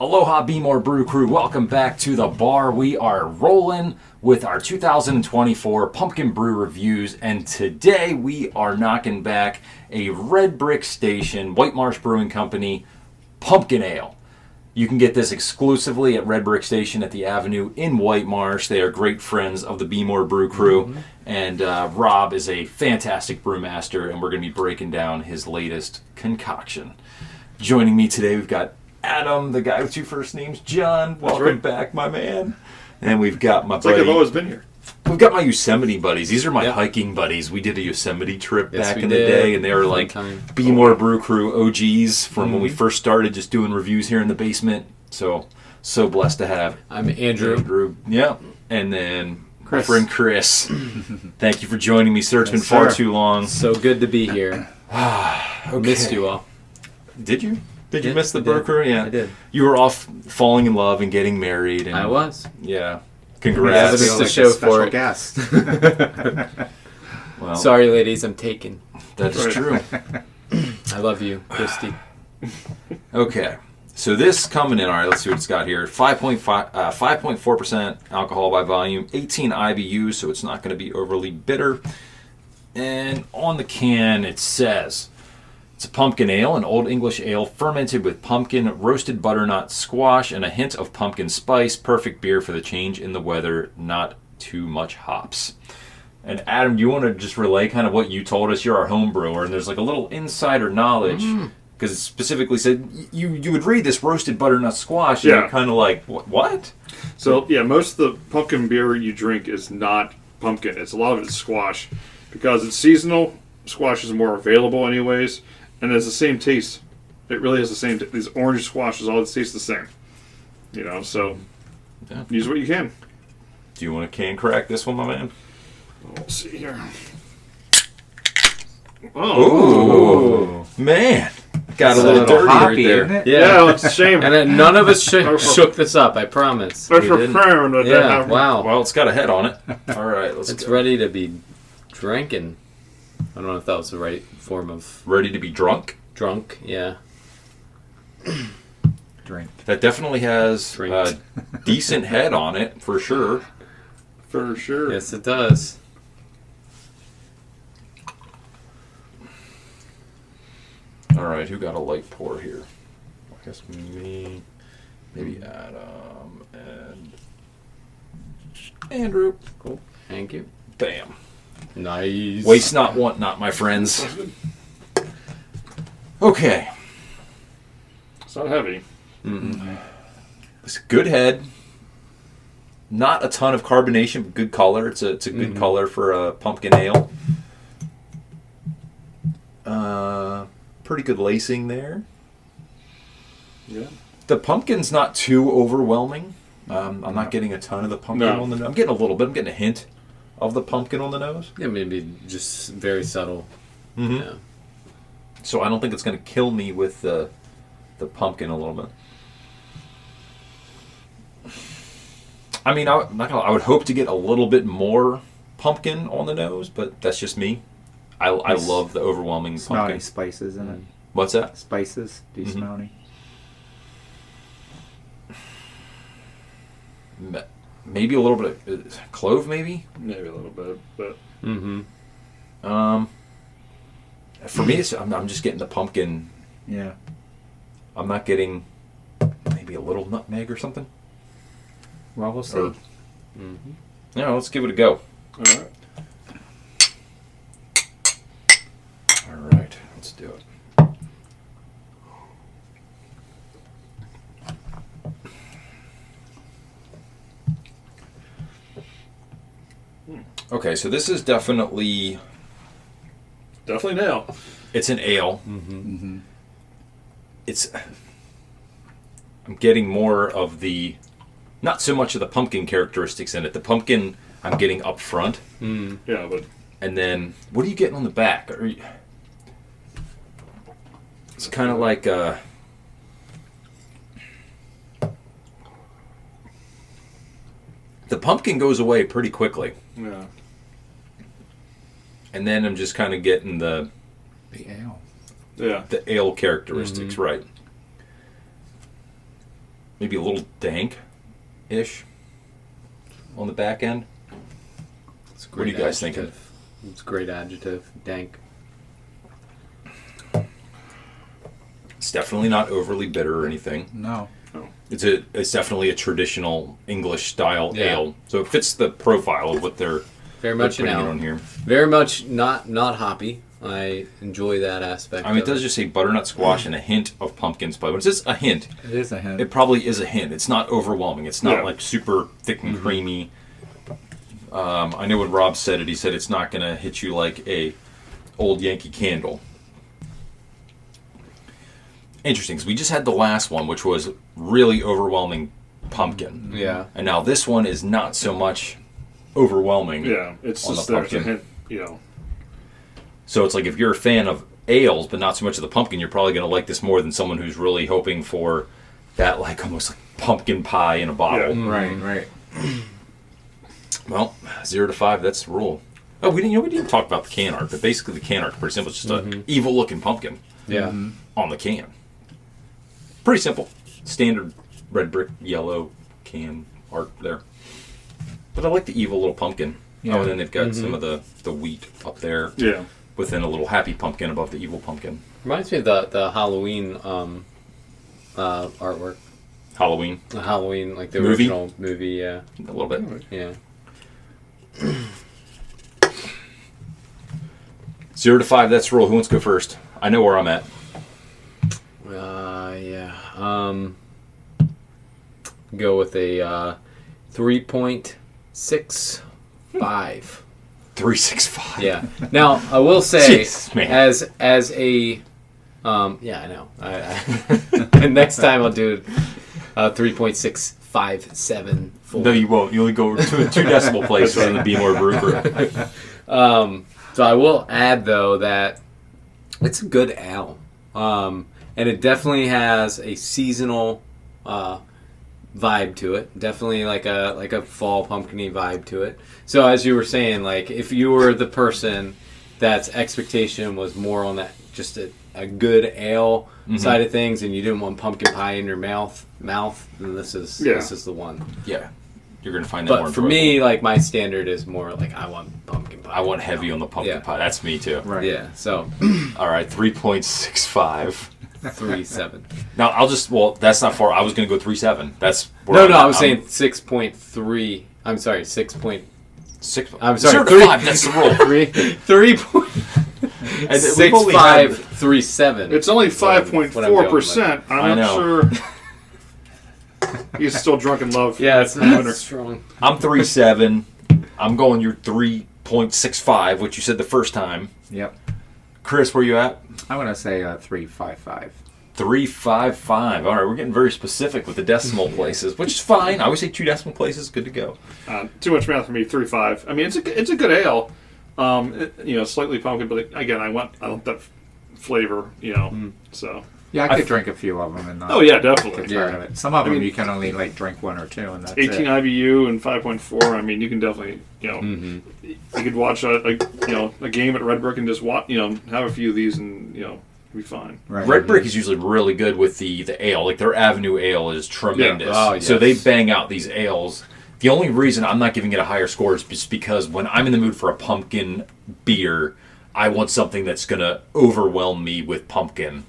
Aloha BMore Brew Crew, welcome back to the bar. We are rolling with our 2024 Pumpkin Brew reviews, and today we are knocking back a Red Brick Station White Marsh Brewing Company Pumpkin Ale. You can get this exclusively at Red Brick Station at the Avenue in White Marsh. They are great friends of the BMore Brew Crew, and Rob is a fantastic brewmaster, and we're going to be breaking down his latest concoction. Joining me today, we've got Adam, the guy with two first names, John. Welcome back, my man. And we've got my buddy. Like I've always been here. We've got my Yosemite buddies. These are my hiking buddies. We did a Yosemite trip back in the day, and they were like BMore Brew Crew OGs from when we first started just doing reviews here in the basement. So blessed to have. I'm Andrew. Yeah. And then my friend Chris. Thank you for joining me, sir. It's been far too long. So good to be here. Okay. Missed you all. Did you? Did you miss the Brew Crew? Yeah. I did. You were off falling in love and getting married. And I was. Yeah. Congrats. Evidence to show for it. Guest. Well, sorry, ladies, I'm taken. that is true. I love you, Christy. Okay. So this coming in, all right, let's see what it's got here. 5.4% alcohol by volume, 18 IBUs, so it's not going to be overly bitter. And on the can, it says, it's a pumpkin ale, an Old English ale fermented with pumpkin, roasted butternut, squash, and a hint of pumpkin spice. Perfect beer for the change in the weather, not too much hops. And Adam, do you want to just relay kind of what you told us? You're our home brewer, and there's like a little insider knowledge, because it specifically said you would read this roasted butternut squash, and you're kind of like, what? So, yeah, most of the pumpkin beer you drink is not pumpkin. A lot of it is squash. Because it's seasonal, squash is more available anyways. And it's the same taste. It really has the same. These orange squashes all taste the same. You know, so use what you can. Do you want to can crack this one, my man? Let's see here. Oh, Ooh, man, got a little dirty right there. Yeah, it's a shame. And none of us shook this up. I promise. That's confirmed that that happened. Wow. Well, it's got a head on it. All right, It's ready to be drinking. I don't know if that was the right form of Ready to be drunk. drunk. Yeah. Drink. That definitely has Drink. a decent head on it, for sure. For sure. Yes, it does. All right, who got a light pour here? I guess me, maybe Adam, and Andrew. Cool. Thank you. Bam. Nice. Waste not, want not, my friends. Okay. It's not heavy. It's a good head. Not a ton of carbonation, but good color. It's a good color for a pumpkin ale. Pretty good lacing there. Yeah. The pumpkin's not too overwhelming. I'm not getting a ton of the pumpkin on the nose. I'm getting a little bit. I'm getting a hint of the pumpkin on the nose. Yeah, maybe just very subtle. Yeah. So I don't think it's going to kill me with the pumpkin a little bit. I mean, I would hope to get a little bit more pumpkin on the nose, but that's just me. I love the overwhelming Smell pumpkin. any spices in it? What's that? Spices? Do you smell any? Maybe a little bit of clove, maybe? Maybe a little bit, but... For me, I'm just getting the pumpkin. Yeah. I'm not getting maybe a little nutmeg or something. Well, we'll see. Yeah, let's give it a go. All right. All right, let's do it. Okay, so this is definitely Definitely now. it's an ale. I'm getting more of the, not so much of the pumpkin characteristics in it. The pumpkin I'm getting up front. Yeah, but... And then, what are you getting on the back? It's kind of like the pumpkin goes away pretty quickly. Yeah. And then I'm just kind of getting the ale. Yeah. The ale characteristics, right. maybe a little dank-ish on the back end. It's a What are great you guys adjective. thinking? It's a great adjective. Dank. It's definitely not overly bitter or anything. No. It's definitely a traditional English style Yeah. ale, so it fits the profile of what they're Very much an putting it ale. on here. Very much not hoppy. I enjoy that aspect. I mean, it of does just say butternut squash and a hint of pumpkin spice. When it says a hint, It is a hint. it probably is a hint. It's not overwhelming. It's not Yeah. like super thick and creamy. I know when Rob said it, he said it's not going to hit you like a old Yankee Candle. Interesting, because we just had the last one, which was really overwhelming pumpkin. Yeah. And now this one is not so much overwhelming. Yeah, it's On just the there's a pumpkin. hint, you know. So it's like if you're a fan of ales, but not so much of the pumpkin, you're probably going to like this more than someone who's really hoping for that, like almost like pumpkin pie in a bottle. Yeah. Right. Well, 0 to 5, that's the rule. Oh, we didn't talk about the can art, but basically the can art's pretty simple. It's just an evil looking pumpkin Yeah. on the can. Pretty simple. Standard red brick yellow can art there. But I like the evil little pumpkin. Yeah. Oh, and then they've got some of the wheat up there Yeah. within a little happy pumpkin above the evil pumpkin. Reminds me of the Halloween artwork. Halloween, The Halloween, like the Movie? original movie. Yeah. a little bit. Yeah. 0 to 5, that's the rule. Who wants to go first? I know where I'm at. Yeah. Go with a 3.65. 365. Yeah. Now I will say, Jesus, man. as a, yeah, I know. And next time I'll do 3.657. No, you won't. You only go two decimal places in the BMore Brew Crew. So I will add though that it's a good ale, and it definitely has a seasonal vibe to it. Definitely like a fall pumpkin-y vibe to it. So as you were saying, like if you were the person that's expectation was more on that just a good ale side of things, and you didn't want pumpkin pie in your mouth, then this is the one. Yeah. You're going to find that more But for enjoyable. me, like my standard is more like I want pumpkin pie. I want heavy on the pumpkin Yeah. pie. That's me too. Right. Yeah, so All right, 3.65. 3.7. Now, that's not far. I was going to go 3.7. That's where No, I'm no, at. I was saying 6.3. I'm sorry, 6. Six. I'm sorry, 0 to 3. 5, that's the rule. 3.6537. It's only What I'm going 5.4%. I I'm not know. sure. He's still drunk in love. Yeah, it's Winter. not strong. I'm 3.7. I'm going your 3.65, which you said the first time. Yep. Chris, where you at? I'm gonna say 3.55. 3.55. All right, we're getting very specific with the decimal places, which is fine. I always say 2 decimal places, good to go. Too much math for me. 3.5. I mean, it's a good ale. Slightly pumpkin, but again, I want that flavor. So. Yeah, I could drink a few of them and not Oh yeah, get definitely. tired of it. Some of them mean- you can only like drink 1 or 2, and that's 18 it. IBU and 5.4. I mean, you can definitely, you could watch a game at Red Brick and just watch, have a few of these and be fine. Right. Red Brick is usually really good with the ale. Like their Avenue Ale is tremendous. Yeah. Oh, yes. So they bang out these ales. The only reason I'm not giving it a higher score is just because when I'm in the mood for a pumpkin beer, I want something that's going to overwhelm me with pumpkin.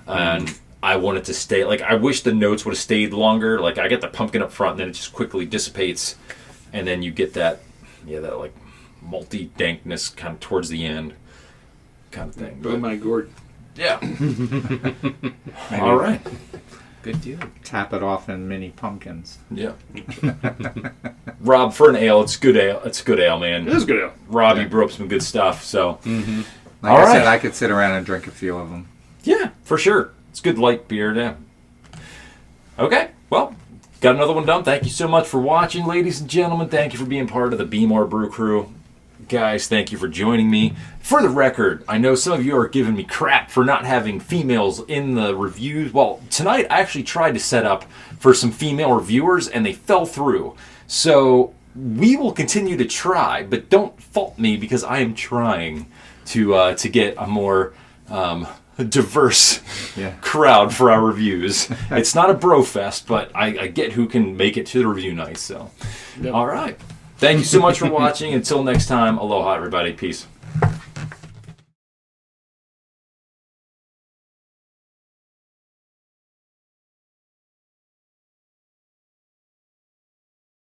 And I want it to stay. Like, I wish the notes would have stayed longer. Like, I get the pumpkin up front, and then it just quickly dissipates. And then you get that like, malty dankness kind of towards the end kind of thing. Oh But, my gourd. yeah. Maybe All right. Good deal. Tap it off in mini pumpkins. Yeah. Rob, for an ale, it's good ale. It's good ale, man. It is good ale. Rob, you brew up some good stuff, so. Like All I right. said, I could sit around and drink a few of them. Yeah, for sure. It's good light beer, yeah. Okay, well, got another one done. Thank you so much for watching, ladies and gentlemen. Thank you for being part of the BMore Brew Crew. Guys, thank you for joining me. For the record, I know some of you are giving me crap for not having females in the reviews. Well, tonight I actually tried to set up for some female reviewers, and they fell through. So we will continue to try, but don't fault me because I am trying to get a more diverse Yeah. crowd for our reviews. It's not a bro fest, but I get who can make it to the review night. So, Yep. all right. Thank you so much for watching. Until next time, aloha, everybody. Peace.